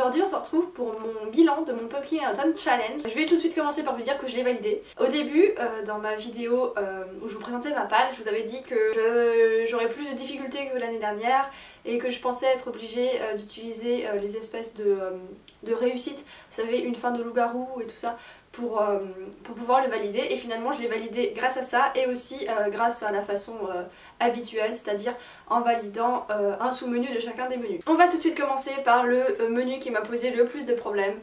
aujourd'hui on se retrouve pour mon bilan de mon Pumpkin Autumn Challenge. Je vais tout de suite commencer par vous dire que je l'ai validé. Au début, dans ma vidéo où je vous présentais ma palle, je vous avais dit que j'aurais plus de difficultés que l'année dernière et que je pensais être obligée d'utiliser les espèces de réussite, vous savez, une fin de loup-garou et tout ça, pour pouvoir le valider. Et finalement je l'ai validé grâce à ça et aussi grâce à la façon habituelle, c'est-à-dire en validant un sous-menu de chacun des menus. On va tout de suite commencer par le menu qui m'a posé le plus de problèmes,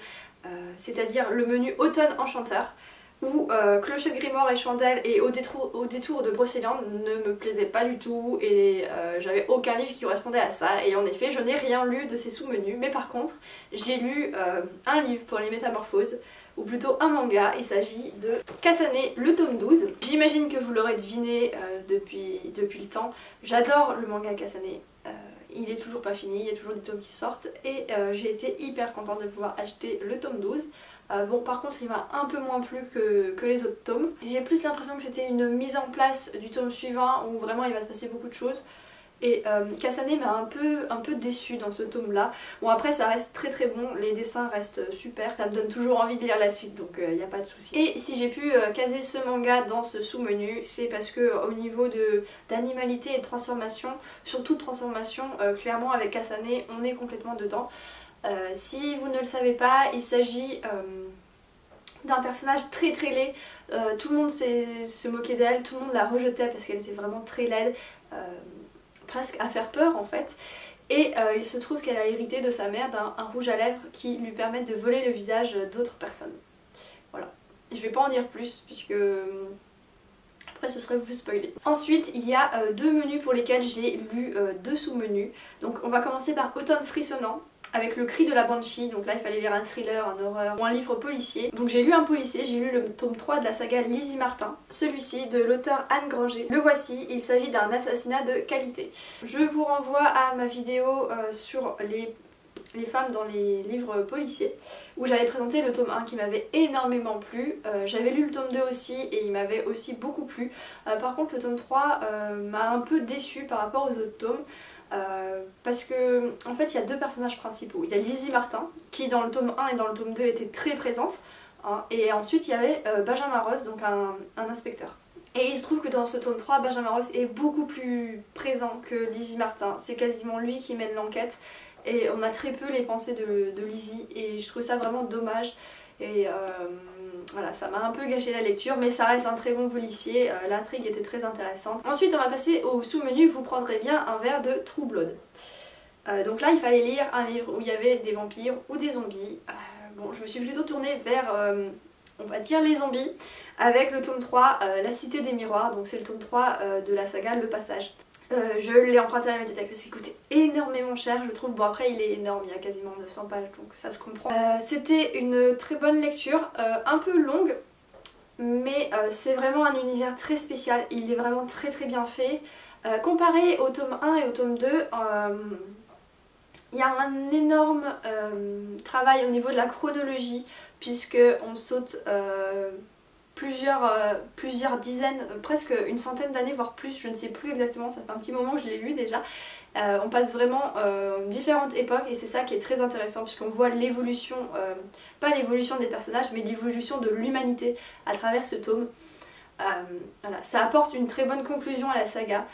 c'est-à-dire le menu Automne Enchanteur, où Clochette Grimoire et Chandelle et au détour de Brocéliande ne me plaisaient pas du tout et j'avais aucun livre qui correspondait à ça, et en effet je n'ai rien lu de ces sous-menus, mais par contre j'ai lu un livre pour les métamorphoses, ou plutôt un manga. Il s'agit de Kasane, le tome 12. J'imagine que vous l'aurez deviné depuis le temps, j'adore le manga Kasane. Il est toujours pas fini, il y a toujours des tomes qui sortent et j'ai été hyper contente de pouvoir acheter le tome 12. Bon, par contre il m'a un peu moins plu que les autres tomes. J'ai plus l'impression que c'était une mise en place du tome suivant où vraiment il va se passer beaucoup de choses. Et Kasane m'a un peu déçue dans ce tome là. Bon, après ça reste très très bon, les dessins restent super, ça me donne toujours envie de lire la suite, donc il n'y a pas de souci. Et si j'ai pu caser ce manga dans ce sous-menu, c'est parce que au niveau d'animalité et de transformation, surtout de transformation, clairement avec Kasane on est complètement dedans. Si vous ne le savez pas, il s'agit d'un personnage très très laid, tout le monde se moquait d'elle, tout le monde la rejetait parce qu'elle était vraiment très laide, presque à faire peur en fait. Et il se trouve qu'elle a hérité de sa mère d'un rouge à lèvres qui lui permet de voler le visage d'autres personnes. Voilà, je vais pas en dire plus puisque après ce serait vous spoiler. Ensuite il y a deux menus pour lesquels j'ai lu deux sous-menus. Donc on va commencer par Automne Frissonnant avec Le Cri de la Banshee. Donc là il fallait lire un thriller, un horreur ou un livre policier. Donc j'ai lu un policier, j'ai lu le tome 3 de la saga Lizzie Martin, celui-ci de l'auteur Anne Granger. Le voici, il s'agit d'un assassinat de qualité. Je vous renvoie à ma vidéo sur les femmes dans les livres policiers où j'avais présenté le tome 1 qui m'avait énormément plu. J'avais lu le tome 2 aussi et il m'avait aussi beaucoup plu. Par contre le tome 3 m'a un peu déçue par rapport aux autres tomes. Parce que en fait il y a deux personnages principaux. Il y a Lizzie Martin qui dans le tome 1 et dans le tome 2 était très présente, hein, et ensuite il y avait Benjamin Ross, donc un inspecteur. Et il se trouve que dans ce tome 3 Benjamin Ross est beaucoup plus présent que Lizzie Martin. C'est quasiment lui qui mène l'enquête et on a très peu les pensées de Lizzie et je trouve ça vraiment dommage. Et voilà, ça m'a un peu gâché la lecture, mais ça reste un très bon policier, l'intrigue était très intéressante. Ensuite on va passer au sous-menu, vous prendrez bien un verre de True Blood. Donc là il fallait lire un livre où il y avait des vampires ou des zombies. Bon, je me suis plutôt tournée vers, on va dire, les zombies, avec le tome 3, La Cité des Miroirs, donc c'est le tome 3 de la saga Le Passage. Je l'ai emprunté à la médiathèque parce qu'il coûtait énormément cher je trouve. Bon après il est énorme, il y a quasiment 900 pages donc ça se comprend. C'était une très bonne lecture, un peu longue, mais c'est vraiment un univers très spécial, il est vraiment très très bien fait. Comparé au tome 1 et au tome 2, il y a un énorme travail au niveau de la chronologie puisque on saute plusieurs dizaines, presque une centaine d'années voire plus, je ne sais plus exactement, ça fait un petit moment que je l'ai lu déjà. On passe vraiment différentes époques et c'est ça qui est très intéressant puisqu'on voit l'évolution, pas l'évolution des personnages mais l'évolution de l'humanité à travers ce tome. Voilà, ça apporte une très bonne conclusion à la saga.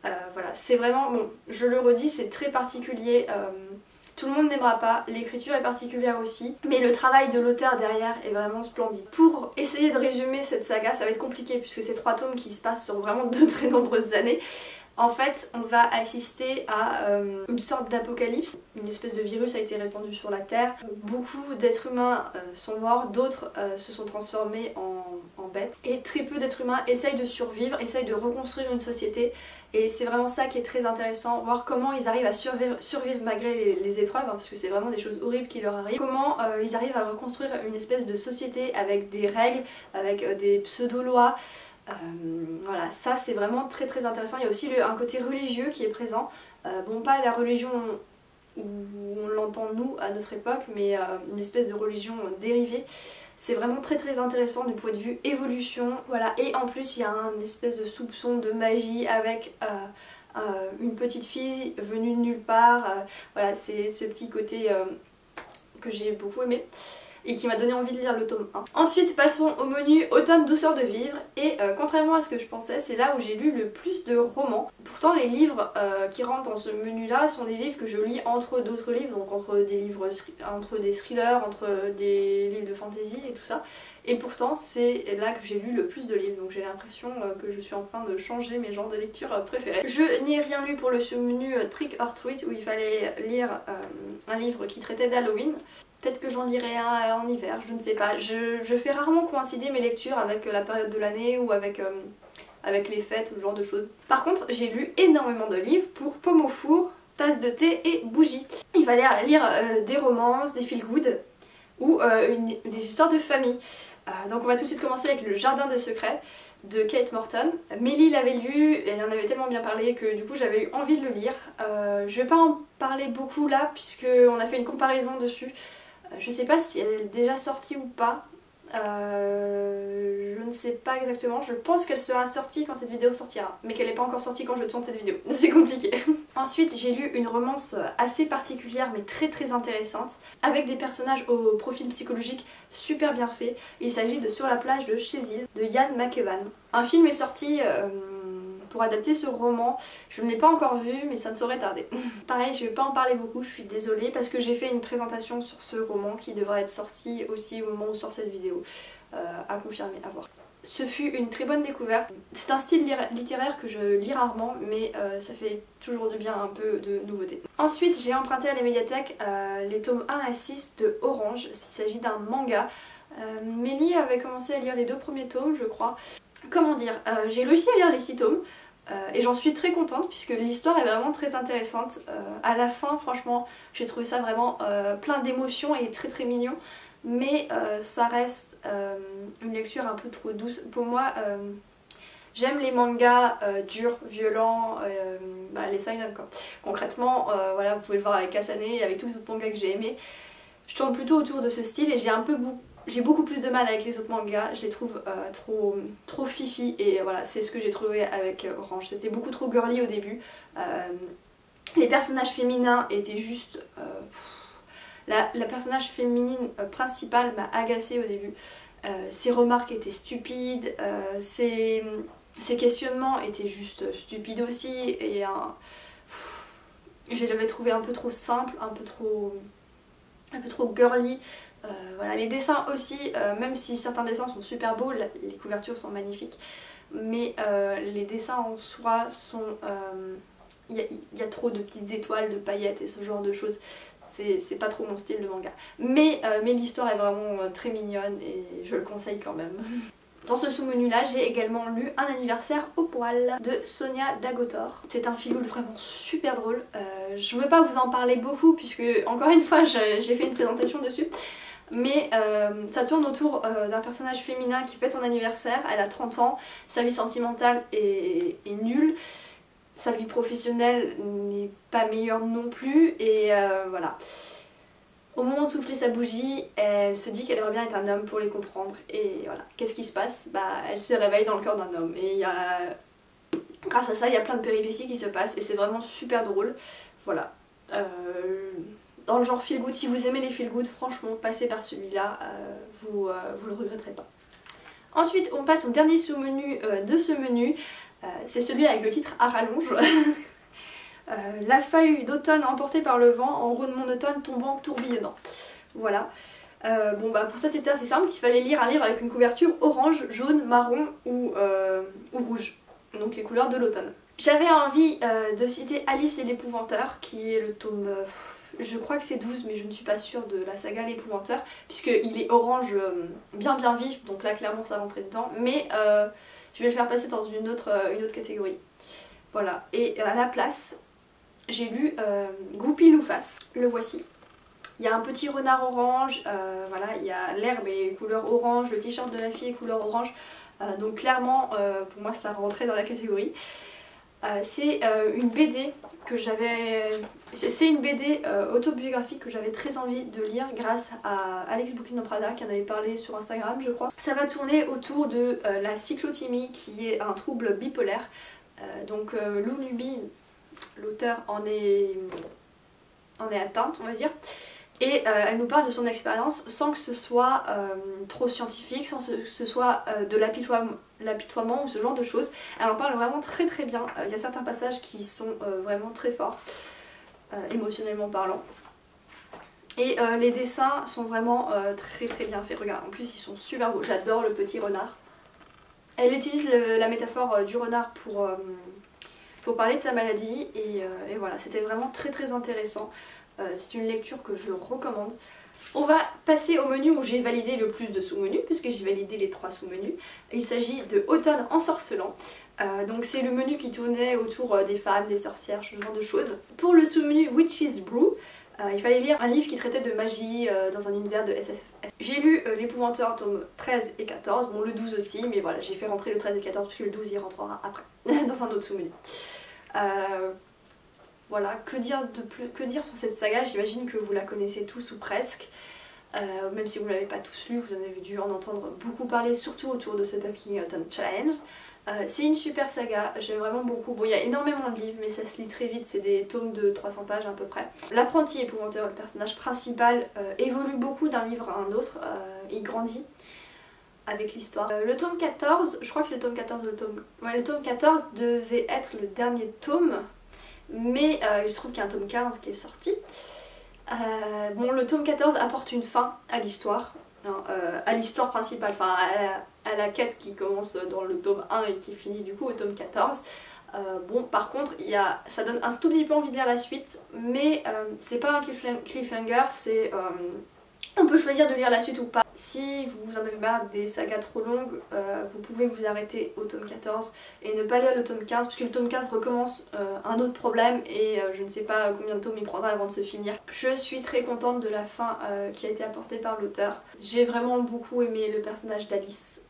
Voilà, c'est vraiment, bon, je le redis, c'est très particulier. Tout le monde n'aimera pas, l'écriture est particulière aussi, mais le travail de l'auteur derrière est vraiment splendide. Pour essayer de résumer cette saga, ça va être compliqué puisque c'est 3 tomes qui se passent sur vraiment de très nombreuses années. En fait, on va assister à une sorte d'apocalypse. Une espèce de virus a été répandu sur la Terre. Beaucoup d'êtres humains sont morts, d'autres se sont transformés en bêtes. Et très peu d'êtres humains essayent de survivre, essayent de reconstruire une société. Et c'est vraiment ça qui est très intéressant, voir comment ils arrivent à survivre malgré les épreuves, hein, parce que c'est vraiment des choses horribles qui leur arrivent. Comment ils arrivent à reconstruire une espèce de société avec des règles, avec des pseudo-lois. Voilà, ça c'est vraiment très très intéressant. Il y a aussi un côté religieux qui est présent. Bon, pas la religion où on l'entend nous à notre époque, mais une espèce de religion dérivée. C'est vraiment très très intéressant du point de vue évolution. Voilà, et en plus il y a un espèce de soupçon de magie avec une petite fille venue de nulle part. Voilà, c'est ce petit côté que j'ai beaucoup aimé et qui m'a donné envie de lire le tome 1. Ensuite passons au menu Automne douceur de vivre et contrairement à ce que je pensais, c'est là où j'ai lu le plus de romans. Pourtant les livres qui rentrent dans ce menu là sont des livres que je lis entre d'autres livres, donc entre des thrillers, entre des livres de fantasy et tout ça. Et pourtant c'est là que j'ai lu le plus de livres, donc j'ai l'impression que je suis en train de changer mes genres de lecture préférés. Je n'ai rien lu pour le sous-menu Trick or Treat où il fallait lire un livre qui traitait d'Halloween. Peut-être que j'en lirai un en hiver, je ne sais pas. Je fais rarement coïncider mes lectures avec la période de l'année ou avec les fêtes ou ce genre de choses. Par contre, j'ai lu énormément de livres pour Pomme au four, Tasse de thé et Bougie. Il fallait lire des romances, des feel-good ou des histoires de famille. Donc on va tout de suite commencer avec Le Jardin des secrets de Kate Morton. Mélie l'avait lu, elle en avait tellement bien parlé que du coup j'avais eu envie de le lire. Je vais pas en parler beaucoup là puisqu'on a fait une comparaison dessus. Je sais pas si elle est déjà sortie ou pas, je ne sais pas exactement, je pense qu'elle sera sortie quand cette vidéo sortira, mais qu'elle n'est pas encore sortie quand je tourne cette vidéo, c'est compliqué. Ensuite j'ai lu une romance assez particulière mais très intéressante, avec des personnages au profil psychologique super bien fait. Il s'agit de Sur la plage de Chésil de Ian McEwan. Un film est sorti pour adapter ce roman, je ne l'ai pas encore vu mais ça ne saurait tarder. Pareil, je ne vais pas en parler beaucoup, je suis désolée parce que j'ai fait une présentation sur ce roman qui devrait être sorti aussi au moment où sort cette vidéo, à confirmer, à voir. Ce fut une très bonne découverte. C'est un style littéraire que je lis rarement mais ça fait toujours du bien un peu de nouveauté. Ensuite j'ai emprunté à la médiathèque les tomes 1 à 6 de Orange, il s'agit d'un manga. Mélie avait commencé à lire les 2 premiers tomes je crois. Comment dire, j'ai réussi à lire les 6 tomes. Et j'en suis très contente puisque l'histoire est vraiment très intéressante. À la fin franchement j'ai trouvé ça vraiment plein d'émotions et très mignon. Mais ça reste une lecture un peu trop douce. Pour moi j'aime les mangas durs, violents, les seinen quoi. Concrètement voilà, vous pouvez le voir avec Asane et avec tous les autres mangas que j'ai aimés. Je tourne plutôt autour de ce style et j'ai beaucoup plus de mal avec les autres mangas, je les trouve trop fifi et voilà, c'est ce que j'ai trouvé avec Orange. C'était beaucoup trop girly au début. Les personnages féminins étaient juste... la personnage féminine principale m'a agacée au début. Ses remarques étaient stupides, ses questionnements étaient juste stupides aussi et je l'avais trouvé un peu trop simple, un peu trop girly. Voilà, les dessins aussi, même si certains dessins sont super beaux, les couvertures sont magnifiques, mais les dessins en soi sont... Il y a trop de petites étoiles, de paillettes et ce genre de choses. C'est pas trop mon style de manga. Mais l'histoire est vraiment très mignonne et je le conseille quand même. Dans ce sous-menu là, j'ai également lu Un anniversaire au poil de Sonia Dagotor. C'est un feel-good vraiment super drôle. Je ne veux pas vous en parler beaucoup puisque encore une fois j'ai fait une présentation dessus. Mais ça tourne autour d'un personnage féminin qui fête son anniversaire, elle a 30 ans, sa vie sentimentale est nulle, sa vie professionnelle n'est pas meilleure non plus et voilà. Au moment de souffler sa bougie, elle se dit qu'elle aimerait bien être un homme pour les comprendre et voilà. Qu'est-ce qui se passe? Elle se réveille dans le corps d'un homme et grâce à ça il y a plein de péripéties qui se passent et c'est vraiment super drôle. Voilà. Dans le genre feel good, si vous aimez les feel good, franchement passez par celui-là, vous le regretterez pas. Ensuite on passe au dernier sous-menu de ce menu, c'est celui avec le titre à rallonge. La feuille d'automne emportée par le vent en rondement d'automne tombant tourbillonnant. Voilà. Pour ça c'était assez simple, il fallait lire un livre avec une couverture orange, jaune, marron ou rouge. Donc les couleurs de l'automne. J'avais envie de citer Alice et l'épouvanteur qui est le tome... je crois que c'est 12 mais je ne suis pas sûre de la saga l'épouvanteur puisqu'il est orange bien vif donc là clairement ça rentrait dedans mais je vais le faire passer dans une autre catégorie. Voilà, et à la place j'ai lu Goupil Louface, le voici. Il y a un petit renard orange, voilà, il y a l'herbe est couleur orange, le t-shirt de la fille est couleur orange, donc clairement pour moi ça rentrait dans la catégorie. C'est une BD que j'avais... C'est une BD autobiographique que j'avais très envie de lire grâce à Alex Bouquin Prada qui en avait parlé sur Instagram je crois. Ça va tourner autour de la cyclothymie qui est un trouble bipolaire. Donc Lou Nubi, l'auteur, en est atteinte on va dire. Et elle nous parle de son expérience sans que ce soit trop scientifique, sans que ce soit de l'apitoiement ou ce genre de choses. Elle en parle vraiment très très bien. Il y a certains passages qui sont vraiment très forts, émotionnellement parlant. Et les dessins sont vraiment très très bien faits. Regarde, en plus ils sont super beaux. J'adore le petit renard. Elle utilise la métaphore du renard pour parler de sa maladie. Et voilà, c'était vraiment très très intéressant. C'est une lecture que je recommande. On va passer au menu où j'ai validé le plus de sous-menus, puisque j'ai validé les 3 sous-menus. Il s'agit de Automne ensorcelant. Donc c'est le menu qui tournait autour des femmes, des sorcières, ce genre de choses. Pour le sous-menu Witch's Brew, il fallait lire un livre qui traitait de magie dans un univers de SFF. J'ai lu l'épouvanteur tomes 13 et 14, bon le 12 aussi, mais voilà, j'ai fait rentrer le 13 et 14 parce que le 12 y rentrera après, dans un autre sous-menu. Voilà, que dire sur cette saga? J'imagine que vous la connaissez tous ou presque. Même si vous ne l'avez pas tous lu, vous en avez dû en entendre beaucoup parler, surtout autour de ce Pumpkin Autumn Challenge. C'est une super saga, j'aime vraiment beaucoup. Bon, il y a énormément de livres, mais ça se lit très vite, c'est des tomes de 300 pages à peu près. L'apprenti épouvanteur, le personnage principal, évolue beaucoup d'un livre à un autre, il grandit avec l'histoire. Le tome 14, je crois que c'est le tome 14 ou le tome... Ouais, le tome 14 devait être le dernier tome, mais il se trouve qu'il y a un tome 15 qui est sorti. Bon, le tome 14 apporte une fin à l'histoire. À l'histoire principale, enfin à la quête qui commence dans le tome 1 et qui finit du coup au tome 14. Bon, par contre, ça donne un tout petit peu envie de lire la suite, mais c'est pas un cliffhanger, c'est... on peut choisir de lire la suite ou pas. Si vous en avez marre des sagas trop longues, vous pouvez vous arrêter au tome 14 et ne pas lire le tome 15, puisque le tome 15 recommence un autre problème et je ne sais pas combien de tomes il prendra avant de se finir. Je suis très contente de la fin qui a été apportée par l'auteur. J'ai vraiment beaucoup aimé le personnage d'Alice,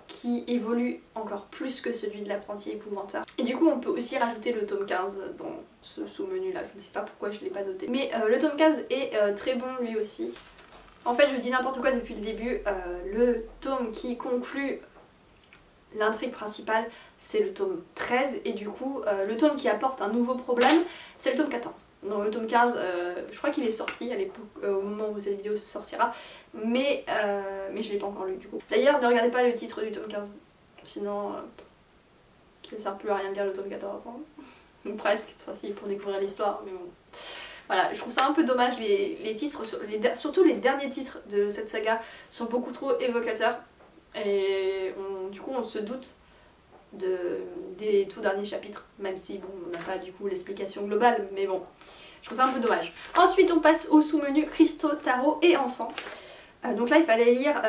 qui évolue encore plus que celui de l'apprenti épouvanteur. Et du coup on peut aussi rajouter le tome 15 dans ce sous-menu là, je ne sais pas pourquoi je ne l'ai pas noté. Mais le tome 15 est très bon lui aussi. En fait je dis n'importe quoi depuis le début, le tome qui conclut l'intrigue principale c'est le tome 13 et du coup le tome qui apporte un nouveau problème c'est le tome 14. Donc le tome 15 je crois qu'il est sorti à l'époque, au moment où cette vidéo sortira, mais je l'ai pas encore lu du coup. D'ailleurs ne regardez pas le titre du tome 15, sinon ça sert plus à rien de lire le tome 14 hein. Ou presque, enfin si, pour découvrir l'histoire, mais bon. Voilà, je trouve ça un peu dommage, les titres, surtout les derniers titres de cette saga sont beaucoup trop évocateurs et du coup on se doute des tout derniers chapitres, même si bon on n'a pas du coup l'explication globale, mais bon, je trouve ça un peu dommage. Ensuite on passe au sous-menu cristaux, tarot et encens. Donc là il fallait lire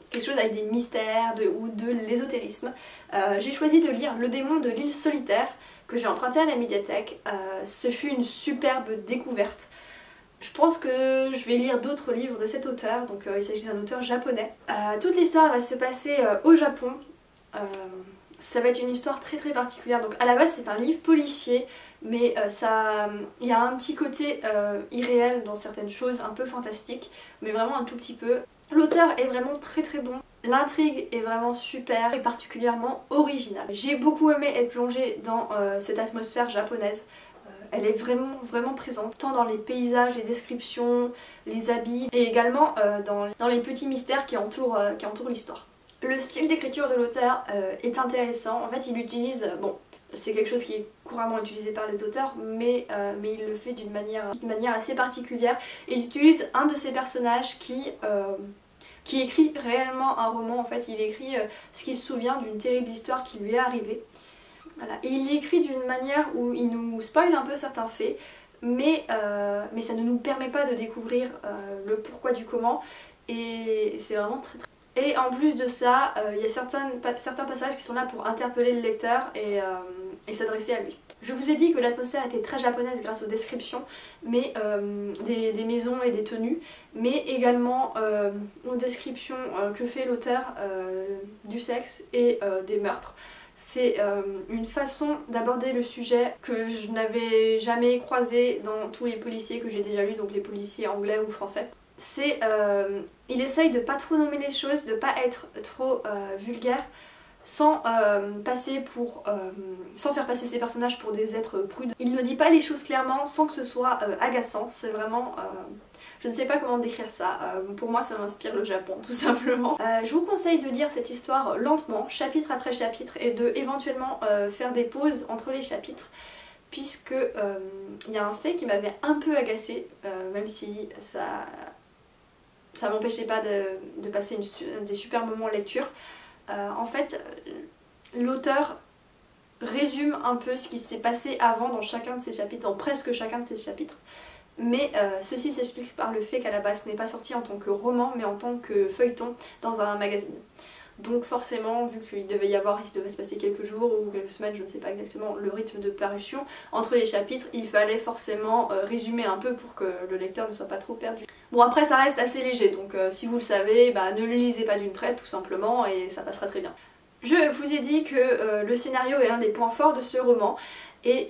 quelque chose avec des mystères ou de l'ésotérisme. J'ai choisi de lire Le démon de l'île solitaire, que j'ai emprunté à la médiathèque. Ce fut une superbe découverte. Je pense que je vais lire d'autres livres de cet auteur, donc il s'agit d'un auteur japonais. Toute l'histoire va se passer au Japon. Ça va être une histoire très très particulière. Donc à la base c'est un livre policier, mais il y a un petit côté irréel dans certaines choses, un peu fantastique, mais vraiment un tout petit peu. L'auteur est vraiment très très bon. L'intrigue est vraiment super et particulièrement originale. J'ai beaucoup aimé être plongée dans cette atmosphère japonaise. Elle est vraiment vraiment présente, tant dans les paysages, les descriptions, les habits, et également dans les petits mystères qui entourent l'histoire. Le style d'écriture de l'auteur est intéressant. En fait il utilise, bon c'est quelque chose qui est couramment utilisé par les auteurs, mais il le fait d'une manière assez particulière. Et il utilise un de ses personnages qui écrit réellement un roman. En fait il écrit ce qu'il se souvient d'une terrible histoire qui lui est arrivée. Voilà. Et il écrit d'une manière où il nous spoil un peu certains faits, mais ça ne nous permet pas de découvrir le pourquoi du comment, et c'est vraiment très très... Et en plus de ça, il y a certains passages qui sont là pour interpeller le lecteur et s'adresser à lui. Je vous ai dit que l'atmosphère était très japonaise grâce aux descriptions, mais des maisons et des tenues, mais également aux descriptions que fait l'auteur du sexe et des meurtres. C'est une façon d'aborder le sujet que je n'avais jamais croisé dans tous les policiers que j'ai déjà lus, donc les policiers anglais ou français. Il essaye de pas trop nommer les choses, de pas être trop vulgaire, sans faire passer ses personnages pour des êtres prudes. Il ne dit pas les choses clairement sans que ce soit agaçant, c'est vraiment... Je ne sais pas comment décrire ça, pour moi ça m'inspire le Japon tout simplement. Je vous conseille de lire cette histoire lentement, chapitre après chapitre, et de éventuellement faire des pauses entre les chapitres, puisque il y a un fait qui m'avait un peu agacée, même si ça m'empêchait pas de passer des super moments en lecture. En fait, l'auteur résume un peu ce qui s'est passé avant dans chacun de ces chapitres, dans presque chacun de ces chapitres. Mais ceci s'explique par le fait qu'à la base ce n'est pas sorti en tant que roman mais en tant que feuilleton dans un magazine. Donc forcément, vu qu'il devait se passer quelques jours ou quelques semaines, je ne sais pas exactement le rythme de parution, entre les chapitres, il fallait forcément résumer un peu pour que le lecteur ne soit pas trop perdu. Bon, après ça reste assez léger, donc si vous le savez, ne le lisez pas d'une traite tout simplement et ça passera très bien. Je vous ai dit que le scénario est un des points forts de ce roman, et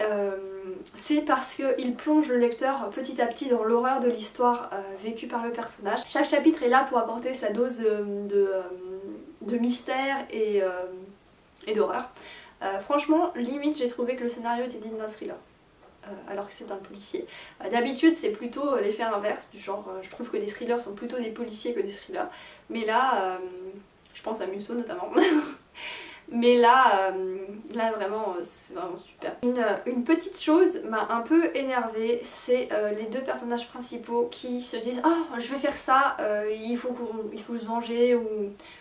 c'est parce qu'il plonge le lecteur petit à petit dans l'horreur de l'histoire vécue par le personnage. Chaque chapitre est là pour apporter sa dose de mystère et d'horreur. Franchement, limite j'ai trouvé que le scénario était digne d'un thriller. Alors que c'est un policier. D'habitude c'est plutôt l'effet inverse, du genre je trouve que des thrillers sont plutôt des policiers que des thrillers. Mais là, je pense à Musso notamment. Mais là vraiment c'est vraiment super. Une petite chose m'a un peu énervée, c'est les deux personnages principaux qui se disent « Oh, je vais faire ça, il faut se venger »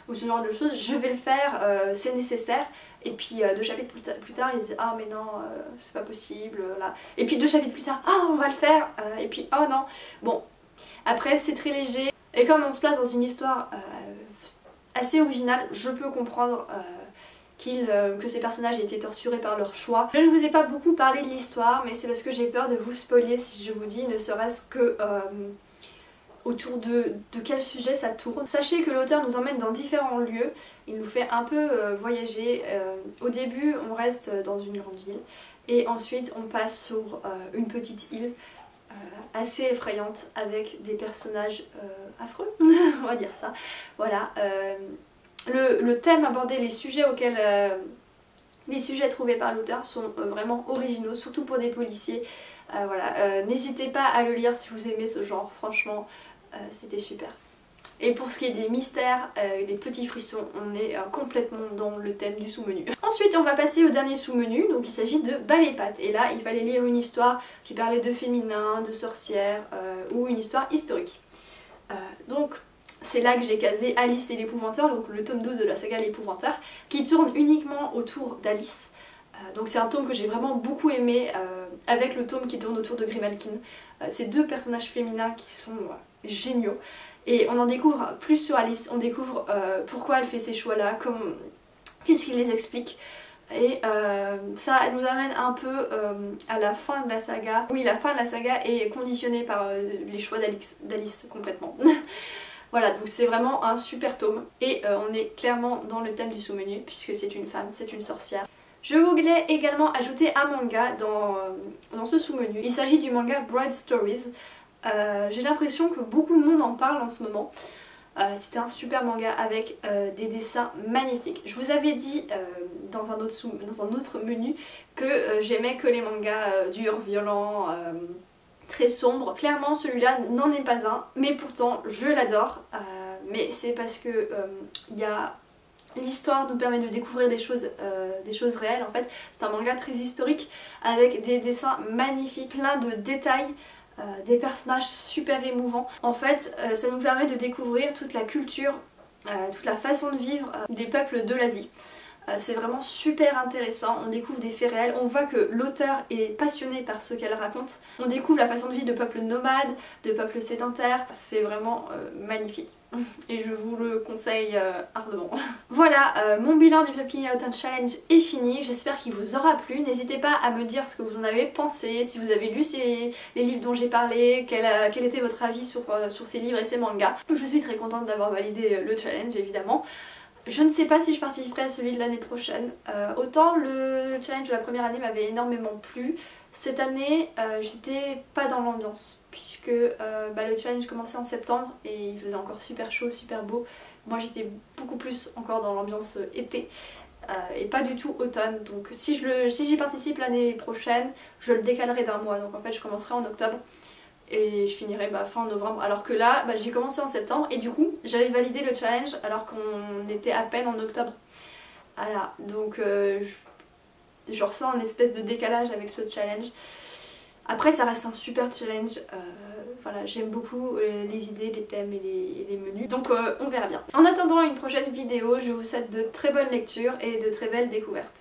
ou ce genre de choses, « Je vais le faire, c'est nécessaire ». Et puis deux chapitres plus tard ils disent « Ah mais non, c'est pas possible là ». Et puis deux chapitres plus tard « Ah, on va le faire ». Et puis « Oh non ». Bon, après c'est très léger. Et comme on se place dans une histoire assez originale, je peux comprendre que ces personnages aient été torturés par leur choix. Je ne vous ai pas beaucoup parlé de l'histoire, mais c'est parce que j'ai peur de vous spoiler si je vous dis, ne serait-ce que autour de quel sujet ça tourne. Sachez que l'auteur nous emmène dans différents lieux, il nous fait un peu voyager. Au début on reste dans une grande ville et ensuite on passe sur une petite île assez effrayante avec des personnages affreux, on va dire ça. Voilà. Le thème abordé, les sujets trouvés par l'auteur sont vraiment originaux, surtout pour des policiers. Voilà, n'hésitez pas à le lire si vous aimez ce genre, franchement, c'était super. Et pour ce qui est des mystères et des petits frissons, on est complètement dans le thème du sous-menu. Ensuite on va passer au dernier sous-menu, donc il s'agit de Bal et Pâte. Et là il fallait lire une histoire qui parlait de féminin, de sorcières ou une histoire historique. Donc c'est là que j'ai casé Alice et l'Épouvanteur, donc le tome 12 de la saga L'Épouvanteur, qui tourne uniquement autour d'Alice. Donc c'est un tome que j'ai vraiment beaucoup aimé, avec le tome qui tourne autour de Grimalkin. Ces deux personnages féminins qui sont géniaux. Et on en découvre plus sur Alice, on découvre pourquoi elle fait ces choix-là, qu'est-ce qui les explique. Et ça nous amène un peu à la fin de la saga. Oui, la fin de la saga est conditionnée par les choix d'Alice complètement. Voilà, donc c'est vraiment un super tome. Et on est clairement dans le thème du sous-menu, puisque c'est une femme, c'est une sorcière. Je voulais également ajouter un manga dans ce sous-menu. Il s'agit du manga Bride Stories. J'ai l'impression que beaucoup de monde en parle en ce moment. C'était un super manga avec des dessins magnifiques. Je vous avais dit dans un autre menu que j'aimais que les mangas durs, violents, très sombres. Clairement celui-là n'en est pas un, mais pourtant je l'adore. Mais c'est parce que l'histoire nous permet de découvrir des choses réelles en fait. C'est un manga très historique avec des dessins magnifiques, plein de détails. Des personnages super émouvants. En fait, ça nous permet de découvrir toute la culture, toute la façon de vivre des peuples de l'Asie. C'est vraiment super intéressant, on découvre des faits réels, on voit que l'auteur est passionné par ce qu'elle raconte. On découvre la façon de vie de peuples nomades, de peuples sédentaires, c'est vraiment magnifique. Et je vous le conseille ardemment. Voilà, mon bilan du Puppy Autumn Challenge est fini, j'espère qu'il vous aura plu. N'hésitez pas à me dire ce que vous en avez pensé, si vous avez lu les livres dont j'ai parlé, quel était votre avis sur ces livres et ces mangas. Je suis très contente d'avoir validé le challenge évidemment. Je ne sais pas si je participerai à celui de l'année prochaine. Autant le challenge de la première année m'avait énormément plu. Cette année, j'étais pas dans l'ambiance puisque le challenge commençait en septembre et il faisait encore super chaud, super beau. Moi j'étais beaucoup plus encore dans l'ambiance été et pas du tout automne. Donc si j'y participe l'année prochaine, je le décalerai d'un mois. Donc en fait je commencerai en octobre. et je finirai fin novembre, alors que là j'ai commencé en septembre et du coup j'avais validé le challenge alors qu'on était à peine en octobre. Voilà, donc je ressens un espèce de décalage avec ce challenge. Après ça reste un super challenge, voilà, j'aime beaucoup les idées, les thèmes et les menus, donc on verra bien. En attendant une prochaine vidéo, je vous souhaite de très bonnes lectures et de très belles découvertes.